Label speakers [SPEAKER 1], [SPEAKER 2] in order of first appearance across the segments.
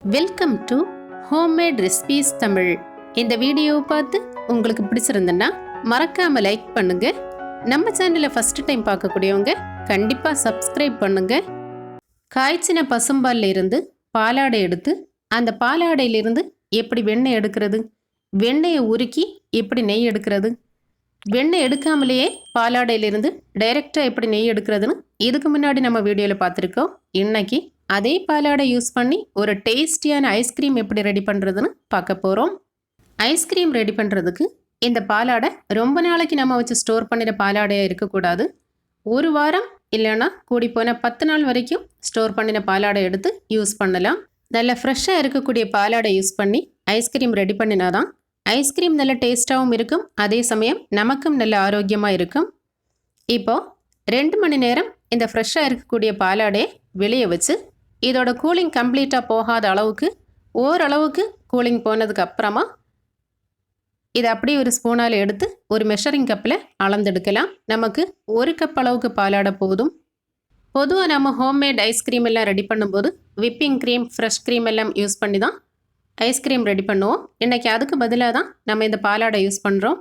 [SPEAKER 1] Welcome to homemade recipes Tamil. இந்த வீடியோவை பார்த்து உங்களுக்கு பிடிச்சிருந்ததுன்னா மறக்காம லைக் பண்ணுங்க. நம்ம சேனலை ஃபர்ஸ்ட் டைம் பார்க்கக்கூடியவங்க கண்டிப்பா சப்ஸ்கிரைப் பண்ணுங்க. காய்ச்சின பசும்பால்ல இருந்து பாலாடை எடுத்து அந்த பாலாடையிலிருந்து எப்படி வெண்ணெய் எடுக்கிறது, வெண்ணெயை உருக்கி எப்படி நெய் எடுக்கிறது, வெண்ணெய் எடுக்காமலேயே பாலாடையிலிருந்து டைரெக்டாக எப்படி நெய் எடுக்கிறதுன்னு இதுக்கு முன்னாடி நம்ம வீடியோவில் பார்த்துருக்கோம். இன்னைக்கு அதே பாலாடை யூஸ் பண்ணி ஒரு டேஸ்டியான ஐஸ்கிரீம் எப்படி ரெடி பண்ணுறதுன்னு பார்க்க போகிறோம். ஐஸ்கிரீம் ரெடி பண்ணுறதுக்கு இந்த பாலாடை ரொம்ப நாளைக்கு நம்ம வச்சு ஸ்டோர் பண்ணிட பாலாடையாக இருக்கக்கூடாது. ஒரு வாரம் இல்லைன்னா கூடி போன 10 நாள் வரைக்கும் ஸ்டோர் பண்ணின பாலாடை எடுத்து யூஸ் பண்ணலாம். நல்ல ஃப்ரெஷ்ஷாக இருக்கக்கூடிய பாலாடை யூஸ் பண்ணி ஐஸ்கிரீம் ரெடி பண்ணினாதான் ஐஸ்கிரீம் நல்ல டேஸ்ட்டாகவும் இருக்கும், அதே சமயம் நமக்கும் நல்ல ஆரோக்கியமாக இருக்கும். இப்போது 2 மணி நேரம் இந்த ஃப்ரெஷ்ஷாக இருக்கக்கூடிய பாலாடையை வெளியே வச்சு இதோட கூலிங் கம்ப்ளீட்டாக போகாத அளவுக்கு ஓரளவுக்கு கூலிங் போனதுக்கு அப்புறமா இதை அப்படியே ஒரு ஸ்பூனால் எடுத்து ஒரு மெஷரிங் கப்பில் அளந்தெடுக்கலாம். நமக்கு 1 கப் அளவுக்கு பாலாடை போதும். பொதுவாக நம்ம ஹோம்மேட் ஐஸ்கிரீம் எல்லாம் ரெடி பண்ணும்போது விப்பிங் க்ரீம், ஃப்ரெஷ் க்ரீம் எல்லாம் யூஸ் பண்ணி தான் ஐஸ்கிரீம் ரெடி பண்ணுவோம். இன்றைக்கி அதுக்கு பதிலாக தான் நம்ம இந்த பாலாடை யூஸ் பண்ணுறோம்.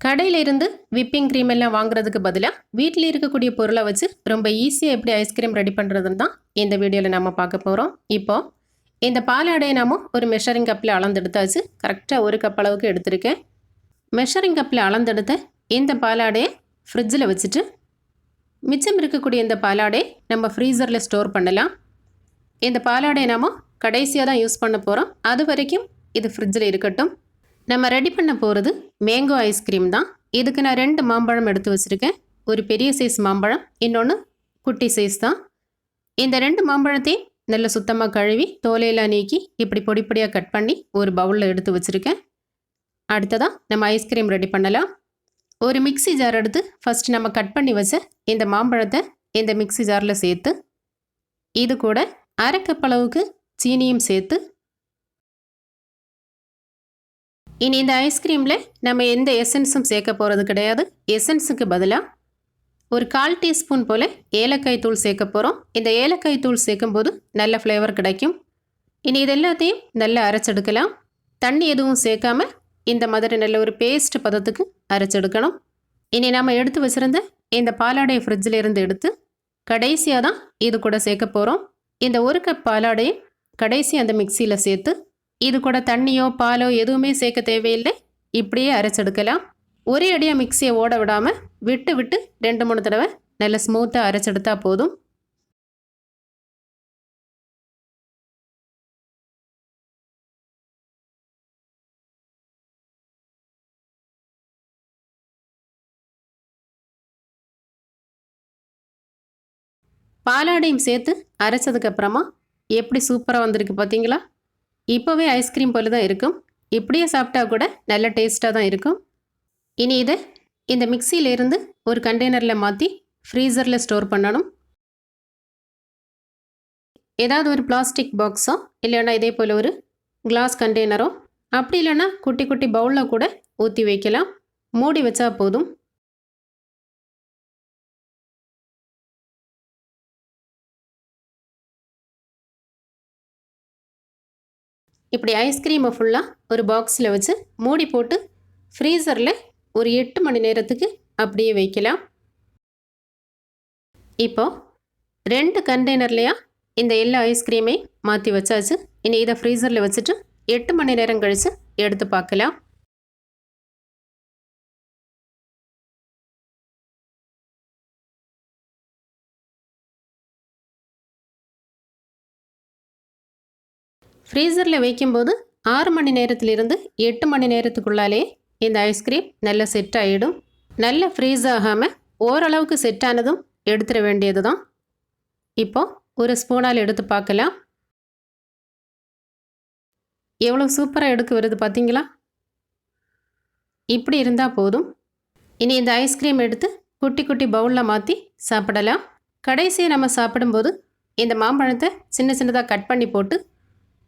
[SPEAKER 1] கடையிலிருந்து விப்பிங் க்ரீம் எல்லாம் வாங்குறதுக்கு பதிலாக வீட்டில் இருக்கக்கூடிய பொருளை வச்சு ரொம்ப ஈஸியாக எப்படி ஐஸ்கிரீம் ரெடி பண்ணுறதுன்னு தான் இந்த வீடியோவில் நம்ம பார்க்க போகிறோம். இப்போது இந்த பாலாடையை நம்ம ஒரு மெஷரிங் கப்பில் அளந்தெடுத்தாச்சு. கரெக்டாக 1 கப் அளவுக்கு எடுத்திருக்கேன். மெஷரிங் கப்பில் அளந்தெடுத்த இந்த பாலாடையை ஃப்ரிட்ஜில் வச்சுட்டு மிச்சம் இருக்கக்கூடிய இந்த பாலாடையை நம்ம ஃப்ரீசரில் ஸ்டோர் பண்ணலாம். இந்த பாலாடையை நம்ம கடைசியாக தான் யூஸ் பண்ண போகிறோம். அது வரைக்கும் இது ஃப்ரிட்ஜில் இருக்கட்டும். நம்ம ரெடி பண்ண போகிறது மேங்கோ ஐஸ்கிரீம் தான். இதுக்கு நான் 2 மாம்பழம் எடுத்து வச்சுருக்கேன். ஒரு பெரிய சைஸ் மாம்பழம், இன்னொன்று குட்டி சைஸ் தான். இந்த 2 மாம்பழத்தையும் நல்ல சுத்தமாக கழுவி தோலையெல்லாம் நீக்கி இப்படி பொடி பொடியாக கட் பண்ணி ஒரு பவுலில் எடுத்து வச்சுருக்கேன். அடுத்ததாக நம்ம ஐஸ்கிரீம் ரெடி பண்ணலாம். ஒரு மிக்ஸி ஜார் எடுத்து ஃபஸ்ட்டு நம்ம கட் பண்ணி வச்ச இந்த மாம்பழத்தை இந்த மிக்ஸி ஜாரில் சேர்த்து இது கூட 1/2 கப் அளவுக்கு சீனியும் சேர்த்து இனி இந்த ஐஸ்கிரீமில் நம்ம எந்த எசன்ஸும் சேர்க்க போகிறது கிடையாது. எசன்ஸுக்கு பதிலாக ஒரு 1/4 டீஸ்பூன் போல் ஏலக்காய் தூள் சேர்க்க போகிறோம். இந்த ஏலக்காய் தூள் சேர்க்கும்போது நல்ல ஃப்ளேவர் கிடைக்கும். இனி இது எல்லாத்தையும் நல்லா அரைச்செடுக்கலாம். தண்ணி எதுவும் சேர்க்காம இந்த மாதிரி நல்ல ஒரு பேஸ்ட் பதத்துக்கு அரைச்செடுக்கணும். இனி நம்ம எடுத்து வச்சுருந்த இந்த பாலாடையை ஃப்ரிட்ஜில் இருந்து எடுத்து கடைசியாக தான் இது கூட சேர்க்க போகிறோம். இந்த 1 கப் பாலாடையை கடைசி அந்த மிக்சியில் சேர்த்து இது கூட தண்ணியோ பாலோ எதுவுமே சேர்க்க தேவையில்லை, இப்படியே அரைச்செடுக்கலாம். ஒரே அடியாக மிக்சியை ஓட விடாமல் விட்டு விட்டு 2-3 தடவை நல்ல ஸ்மூத்தாக அரைச்செடுத்தா போதும். பாலாடையும் சேர்த்து அரைச்சதுக்கப்புறமா எப்படி சூப்பராக வந்திருக்கு பார்த்தீங்களா? இப்போவே ஐஸ்கிரீம் போல தான் இருக்கும். இப்படியே சாப்பிட்டா கூட நல்ல டேஸ்ட்டாக தான் இருக்கும். இனி இதை இந்த மிக்சியிலேருந்து ஒரு கண்டெய்னரில் மாற்றி ஃப்ரீசரில் ஸ்டோர் பண்ணணும். ஏதாவது ஒரு பிளாஸ்டிக் பாக்ஸோ இல்லைன்னா இதே போல் ஒரு கிளாஸ் கண்டெய்னரோ, அப்படி இல்லைன்னா குட்டி குட்டி பவுலில் கூட ஊற்றி வைக்கலாம். மூடி வச்சா போதும். இப்படி ஐஸ்கிரீமை ஃபுல்லாக ஒரு பாக்ஸில் வச்சு மூடி போட்டு ஃப்ரீசரில் ஒரு 8 மணி நேரத்துக்கு அப்படியே வைக்கலாம். இப்போது 2 கண்டெய்னர்லையா இந்த எல்லா ஐஸ்கிரீமையும் மாற்றி வச்சாச்சு. இனி இதை ஃப்ரீசரில் வச்சுட்டு 8 மணி நேரம் கழித்து எடுத்து பார்க்கலாம். ஃப்ரீசரில் வைக்கும்போது 6 மணி நேரத்திலிருந்து 8 மணி நேரத்துக்குள்ளாலே இந்த ஐஸ்கிரீம் நல்லா செட் ஆகிடும். நல்ல ஃப்ரீஸ் ஆகாமல் ஓரளவுக்கு செட் ஆனதும் எடுத்துட வேண்டியது தான். இப்போது ஒரு ஸ்பூனால் எடுத்து பார்க்கலாம். எவ்வளோ சூப்பராக எடுக்க வருது பார்த்தீங்களா? இப்படி இருந்தால் போதும். இனி இந்த ஐஸ்கிரீம் எடுத்து குட்டி குட்டி பவுலில் மாற்றி சாப்பிடலாம். கடைசியை நம்ம சாப்பிடும்போது இந்த மாம்பழத்தை சின்ன சின்னதாக கட் பண்ணி போட்டு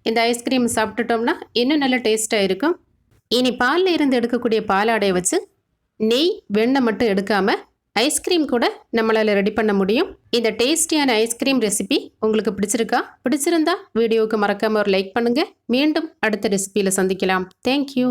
[SPEAKER 1] இந்த ஐஸ்கிரீம் சாப்பிட்டுட்டோம்னா இன்னும் நல்ல டேஸ்ட்டாக இருக்கும். இனி பாலில் இருந்து எடுக்கக்கூடிய பாலாடையை வச்சு நெய், வெண்ணெய் மட்டும் எடுக்காமல் ஐஸ்கிரீம் கூட நம்மளால ரெடி பண்ண முடியும். இந்த டேஸ்டியான ஐஸ்கிரீம் ரெசிபி உங்களுக்கு பிடிச்சிருக்கா? பிடிச்சிருந்தா வீடியோவுக்கு மறக்காம ஒரு லைக் பண்ணுங்க. மீண்டும் அடுத்த ரெசிபியில சந்திக்கலாம். தேங்க்யூ.